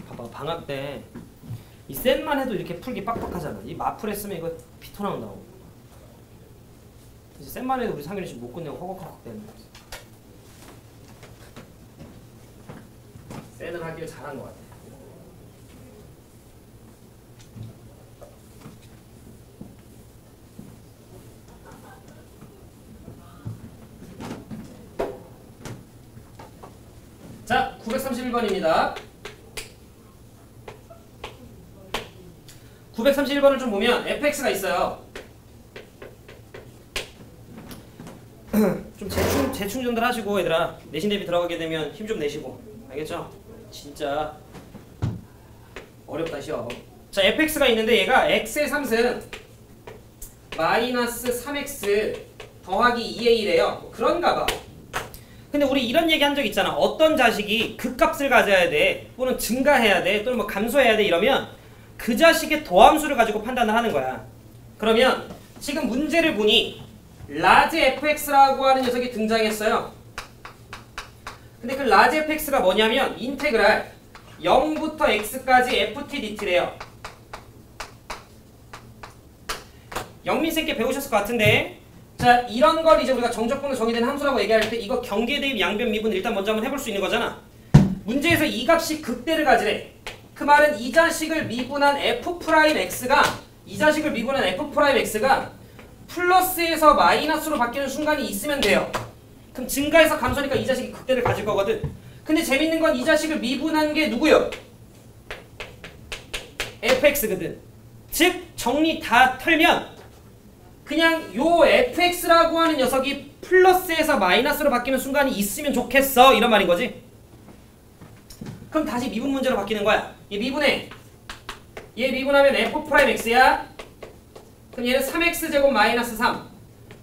봐봐, 방학 때 이 셋만 해도 이렇게 풀기 빡빡하잖아. 이 마풀 했으면 이거 피토 나온다고. 이제 셋만 해도 우리 상윤이 지금 못 끝내고 허걱허걱 되는 거지. 셋을 하길 잘한 것 같아. 자, 931번입니다. 931번을 좀 보면 fx가 있어요. 좀 재충전들 하시고 얘들아 내신 대비 들어가게 되면 힘 좀 내시고 알겠죠? 진짜 어렵다 시험. 자, fx가 있는데 얘가 x의 3승 마이너스 3x 더하기 2a래요. 그런가 봐. 근데 우리 이런 얘기 한 적 있잖아. 어떤 자식이 극값을 가져야 돼 또는 증가해야 돼 또는 뭐 감소해야 돼 이러면 그 자식의 도함수를 가지고 판단을 하는 거야. 그러면 지금 문제를 보니 라지 fx라고 하는 녀석이 등장했어요. 근데 그 라지 fx가 뭐냐면 인테그랄 0부터 x까지 ft dt래요. 영민쌤께 배우셨을 것 같은데, 자, 이런 걸 이제 우리가 정적분으로 정의된 함수라고 얘기할 때 이거 경계대입 양변 미분 일단 먼저 한번 해볼 수 있는 거잖아. 문제에서 이 값이 극대를 가지래. 그 말은 이 자식을 미분한 f'x가 플러스에서 마이너스로 바뀌는 순간이 있으면 돼요. 그럼 증가해서 감소니까 이 자식이 극대를 가질 거거든. 근데 재밌는 건 이 자식을 미분한 게 누구요? fx거든. 즉 정리 다 털면 그냥 요 fx라고 하는 녀석이 플러스에서 마이너스로 바뀌는 순간이 있으면 좋겠어 이런 말인 거지. 그럼 다시 미분 문제로 바뀌는 거야. 얘 미분해. 얘 미분하면 f'x야. 그럼 얘는 3x제곱 마이너스 3.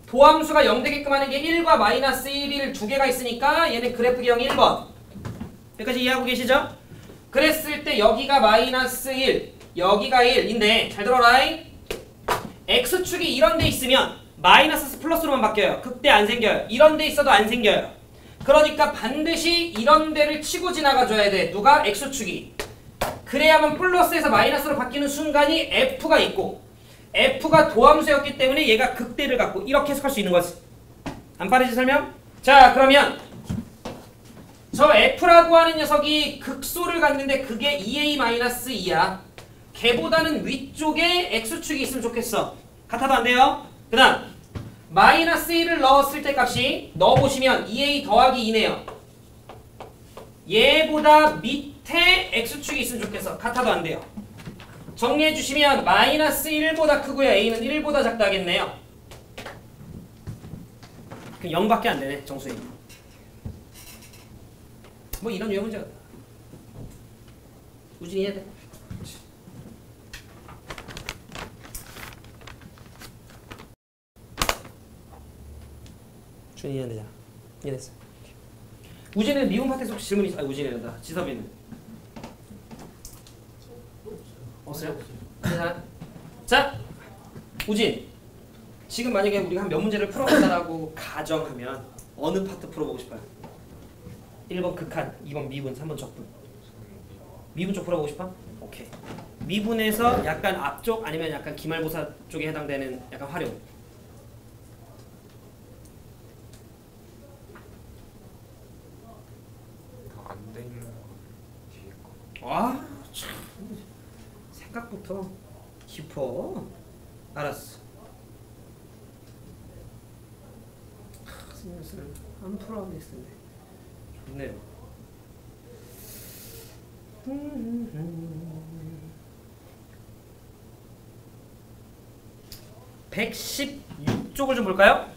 도함수가 0 되게끔 하는 게 1과 마이너스 1을 두 개가 있으니까 얘는 그래프 기형 1번. 여기까지 이해하고 계시죠? 그랬을 때 여기가 마이너스 1, 여기가 1인데 잘 들어라. x축이 이런 데 있으면 마이너스 플러스로만 바뀌어요. 극대 안 생겨요. 이런 데 있어도 안 생겨요. 그러니까 반드시 이런 데를 치고 지나가줘야 돼. 누가? x축이. 그래야만 플러스에서 마이너스로 바뀌는 순간이 f가 있고 f가 도함수였기 때문에 얘가 극대를 갖고 이렇게 해석할 수 있는 거지. 안 빠르지 설명? 자 그러면 저 f라고 하는 녀석이 극소를 갖는데 그게 2a-2야. 걔보다는 위쪽에 x축이 있으면 좋겠어. 같아도 안 돼요. 그 다음 마이너스 1을 넣었을 때 값이 넣어보시면 2a 더하기 2네요. 얘보다 밑에 x축이 있으면 좋겠어. 같아도 안 돼요. 정리해주시면 마이너스 1보다 크고요. a는 1보다 작다 하겠네요. 그럼 0밖에 안 되네. 정수에. 뭐 이런 유형 문제가 우진이 해야 돼. 준이 해야 되잖아. 이해됐어. 우진이는 미분 파트에서 혹시 질문 있어? 아 우진이란다. 지섭이는 없어요? 자 우진 지금 만약에 우리가 한 몇 문제를 풀어본다라고 가정하면 어느 파트 풀어보고 싶어요? 1번 극한, 2번 미분, 3번 적분. 미분 쪽 풀어보고 싶어? 오케이. 미분에서 약간 앞쪽 아니면 약간 기말고사 쪽에 해당되는 약간 활용. 더 안 돼 있는 거 뒤에 거. 와, 참 생각부터 깊어. 알았어. 스님을 안 풀어하면 됐는데 좋네요. 116쪽을 좀 볼까요?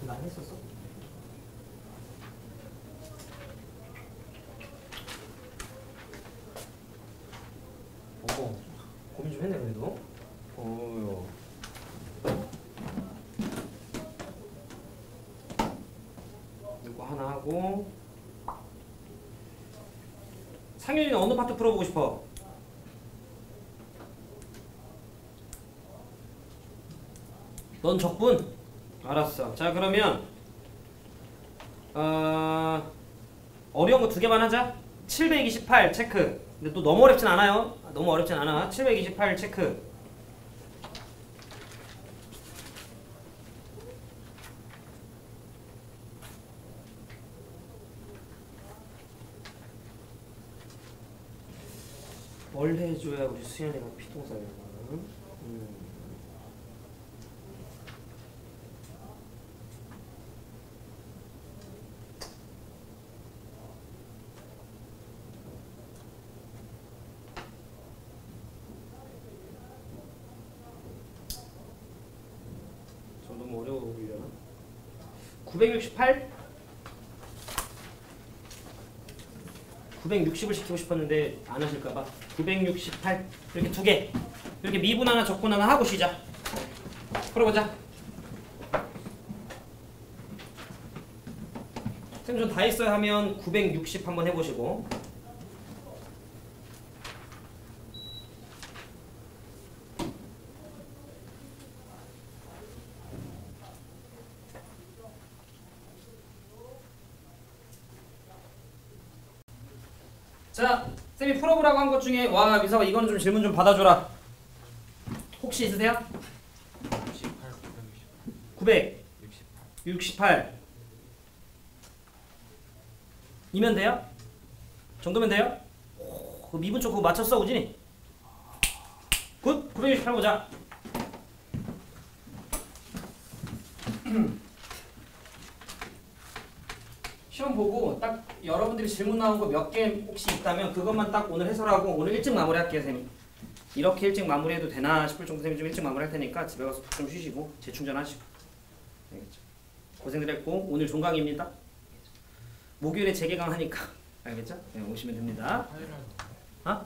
나 했었어? 고민 좀 했네 그래도. 어요. 이거 하나 하고. 상윤이는 어느 파트 풀어보고 싶어? 넌 적분? 알았어. 자 그러면 어려운 거 두 개만 하자. 728 체크. 근데 또 너무 어렵진 않아요. 너무 어렵진 않아. 728 체크. 뭘 해줘야 우리 수연이가 피똥싸려나? 저 너무 어려워 보이려나? 968? 960을 시키고 싶었는데 안 하실까봐 968 이렇게 두 개 이렇게 미분 하나 적분 하나 하고 쉬자. 풀어보자. 쌤 좀 다 했어요 하면 960 한번 해보시고. 자, 쌤이 풀어보라고 한 것 중에 와 미사가 이거는 좀 질문 좀 받아줘라. 혹시 있으세요? 68, 968 이면 돼요? 정도면 돼요? 오, 그 미분 쪽 그거 맞췄어 우진이? 굿! 968 보자. 시험 보고 딱 여러분들이 질문 나온 거 몇 개 혹시 있다면 그것만 딱 오늘 해설하고 오늘 일찍 마무리할게요, 쌤이. 이렇게 일찍 마무리해도 되나 싶을 정도 쌤이 좀 일찍 마무리할 테니까 집에 가서 푹 좀 쉬시고 재충전하시고. 알겠죠? 고생들 했고 오늘 종강입니다. 목요일에 재개강 하니까 알겠죠? 네, 오시면 됩니다. 아?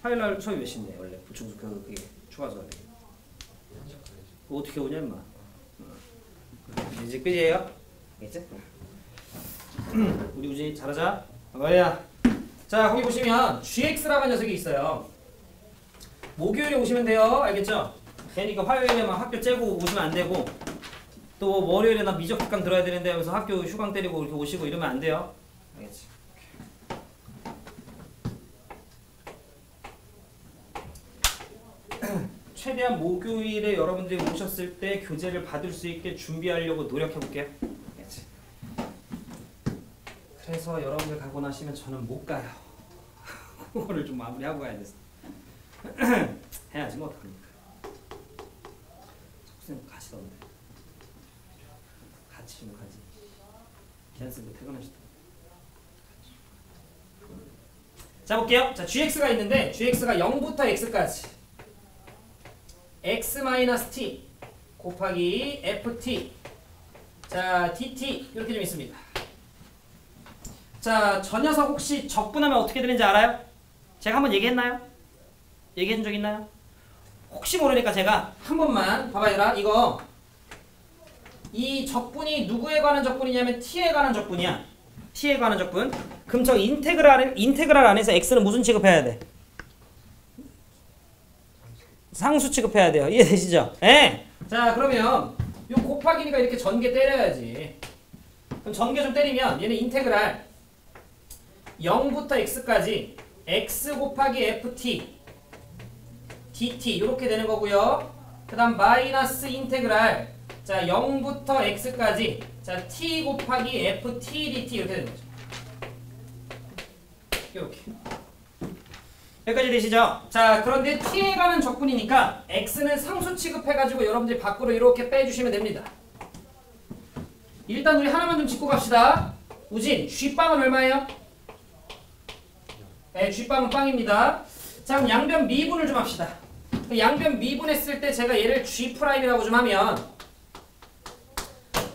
화요일날 수업이 몇 시인데 원래 보충수 그게 추가 수업이. 그거 어떻게 오냐 임마. 이제 끝이에요. 알겠지? 우리 우지 잘하자. 뭐야? 자 거기 보시면 GX라고 하는 녀석이 있어요. 목요일에 오시면 돼요. 알겠죠? 그러니까 화요일에만 학교 째고 오시면 안 되고 또 월요일에 나 미적 특강 들어야 되는데 하면서 학교 휴강 때리고 이렇게 오시고 이러면 안 돼요. 알겠지? 최대한 목요일에 여러분들이 오셨을 때 교재를 받을 수 있게 준비하려고 노력해 볼게요. 알겠지? 그래서 여러분들 가고 나시면 저는 못 가요. 그거를 좀 마무리하고 가야 돼서. 해야지 뭐 어떡합니까? 석수님 가시던데. 같이 좀 가지. 기한 쓰고 퇴근하시다. 자 볼게요. 자 gx가 있는데 gx가 0부터 x까지 x-t 곱하기 ft 자 dt 이렇게 좀 있습니다. 자 저 녀석 혹시 적분하면 어떻게 되는지 알아요? 제가 한번 얘기했나요? 얘기한 적 있나요? 혹시 모르니까 제가 한 번만 봐봐 얘들아. 이거 이 적분이 누구에 관한 적분이냐면 t에 관한 적분이야. t에 관한 적분. 그럼 저 인테그랄 안에서 x는 무슨 취급해야 돼? 상수 취급해야 돼요. 이해되시죠? 예. 자 그러면 요 곱하기니까 이렇게 전개 때려야지. 그럼 전개 좀 때리면 얘는 인테그랄 0부터 x까지 x 곱하기 ft dt 이렇게 되는 거고요. 그 다음 마이너스 인테그랄 자 0부터 x까지 자 t 곱하기 ft dt 이렇게 되는 거죠. 이렇게 여기까지 되시죠? 자 그런데 t에 관한 적분이니까 x는 상수 취급해가지고 여러분들이 밖으로 이렇게 빼주시면 됩니다. 일단 우리 하나만 좀 짚고 갑시다. 우진 g빵은 얼마예요? 네 g빵은 빵입니다. 자 그럼 양변 미분을 좀 합시다. 양변 미분했을 때 제가 얘를 g'이라고 좀 하면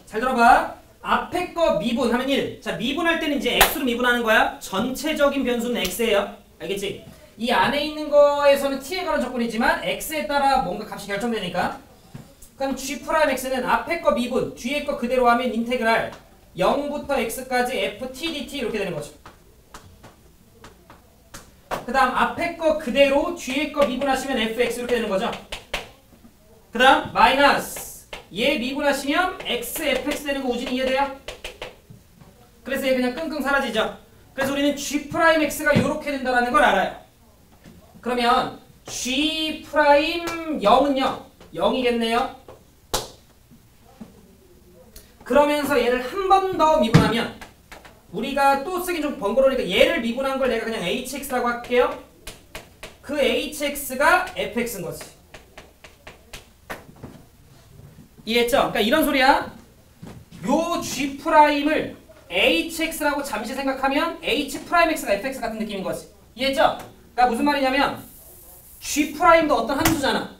잘 들어봐. 앞에 거 미분하면 1. 자 미분할 때는 이제 x로 미분하는 거야. 전체적인 변수는 x예요. 알겠지? 이 안에 있는 거에서는 t에 관한 적분이지만 x에 따라 뭔가 값이 결정되니까 그럼 g'x는 앞에 거 미분, 뒤에 거 그대로 하면 인테그랄 0부터 x까지 ft dt 이렇게 되는 거죠. 그 다음 앞에 거 그대로 뒤에 거 미분하시면 fx 이렇게 되는 거죠. 그 다음 마이너스 얘 미분하시면 x fx 되는 거 우진이 이해돼요? 그래서 얘 그냥 끙끙 사라지죠. 그래서 우리는 g'x가 이렇게 된다는 걸 알아요. 그러면 g'Y은요 0이겠네요. 그러면서 얘를 한 번 더 미분하면 우리가 또 쓰긴 좀 번거로우니까 얘를 미분한 걸 내가 그냥 hx라고 할게요. 그 hx가 fx인 거지. 이해했죠? 그러니까 이런 소리야. 요 g'을 hx라고 잠시 생각하면 h'x가 fx 같은 느낌인 거지. 이해했죠? 그러니까 무슨 말이냐면 g'도 어떤 함수잖아.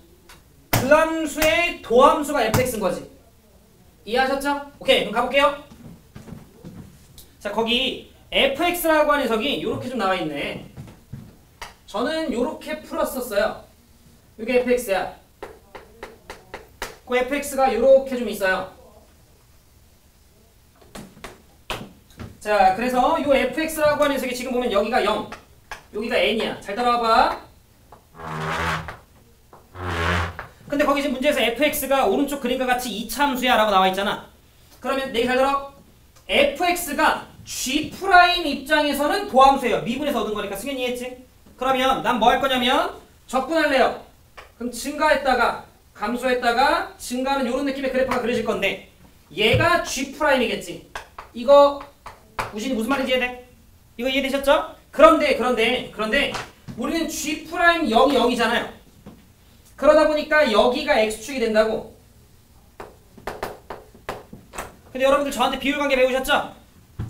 그 함수의 도함수가 fx인 거지. 이해하셨죠? 오케이 그럼 가볼게요. 자 거기 fx라고 하는 녀석이 이렇게 좀 나와 있네. 저는 이렇게 풀었었어요. 이게 fx야. 그 fx가 이렇게 좀 있어요. 자 그래서 이 fx라고 하는 녀석이 지금 보면 여기가 0 여기가 n이야. 잘 따라와봐. 근데 거기 지금 문제에서 fx가 오른쪽 그림과 같이 2차 함수야 라고 나와 있잖아. 그러면 내가 잘 들어. fx가 g' 입장에서는 도함수예요. 미분해서 얻은 거니까 승현이 이해했지? 그러면 난 뭐 할 거냐면 적분할래요. 그럼 증가했다가 감소했다가 증가하는 이런 느낌의 그래프가 그려질 건데 얘가 g'이겠지. 이거 우진이 무슨 말인지 이해돼? 이거 이해되셨죠? 그런데 우리는 g' 0이 0이잖아요. 그러다 보니까 여기가 x축이 된다고. 근데 여러분들 저한테 비율관계 배우셨죠?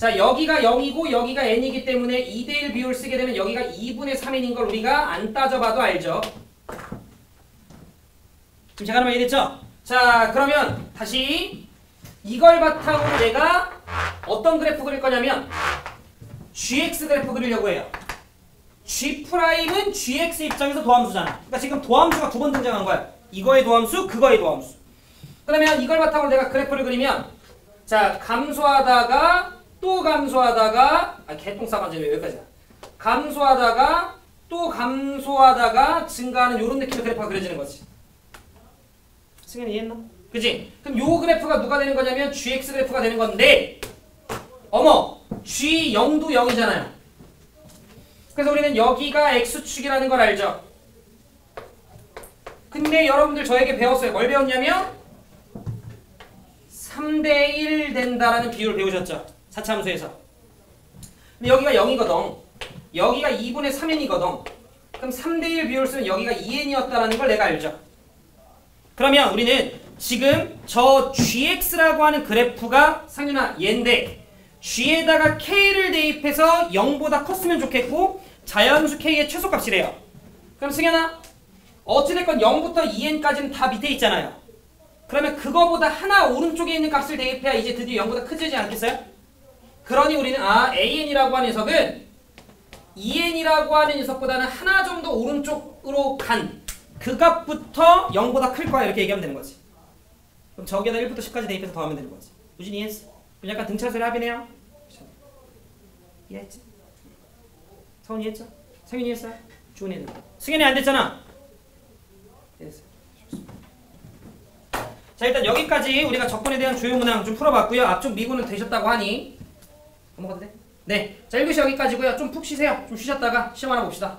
자, 여기가 0이고 여기가 n이기 때문에 2대1 비율 쓰게 되면 여기가 2분의 3n인 걸 우리가 안 따져봐도 알죠. 지금 제가 하는 말 이해됐죠? 자, 그러면 다시 이걸 바탕으로 내가 어떤 그래프 그릴 거냐면 gx 그래프 그리려고 해요. g'은 gx 입장에서 도함수잖아. 그러니까 지금 도함수가 두 번 등장한 거야. 이거의 도함수, 그거의 도함수. 그러면 이걸 바탕으로 내가 그래프를 그리면 자, 감소하다가 또 감소하다가 개똥 싸가지고 여기까지야. 감소하다가 또 감소하다가 증가하는 이런 느낌의 그래프가 그려지는 거지. 승현이 이해했나? 그치? 그럼 요 그래프가 누가 되는 거냐면 gx 그래프가 되는 건데 어머! g0도 0이잖아요. 그래서 우리는 여기가 x축이라는 걸 알죠? 근데 여러분들 저에게 배웠어요. 뭘 배웠냐면 3대1 된다라는 비율을 배우셨죠? 4차 함수에서. 근데 여기가 0이거든. 여기가 2분의 3n이거든. 그럼 3대1 비율 쓰면 여기가 2n이었다라는 걸 내가 알죠? 그러면 우리는 지금 저 gx라고 하는 그래프가 상윤아 얘인데 g에다가 k를 대입해서 0보다 컸으면 좋겠고 자연수 k의 최소값이래요. 그럼 승현아 어찌됐건 0부터 2n까지는 다 밑에 있잖아요. 그러면 그거보다 하나 오른쪽에 있는 값을 대입해야 이제 드디어 0보다 크지지 않겠어요? 그러니 우리는 an이라고 하는 녀석은 2n이라고 하는 녀석보다는 하나 정도 오른쪽으로 간 그 값부터 0보다 클 거야 이렇게 얘기하면 되는 거지. 그럼 저기에다 1부터 10까지 대입해서 더하면 되는 거지. 우진이 이해했어? 그럼 약간 등차소리 합이네요. 이해했지? 서훈이 이해했죠? 성윤이 이해했어요? 주은이 했나? 승현이 안 됐잖아. 이해했어요. 자, 일단 여기까지 우리가 적분에 대한 주요 문항 좀 풀어봤고요. 앞쪽 미분은 되셨다고 하니 넘어가도 돼? 네. 자, 1교시 여기까지고요. 좀 푹 쉬세요. 좀 쉬셨다가 시험 하나 봅시다.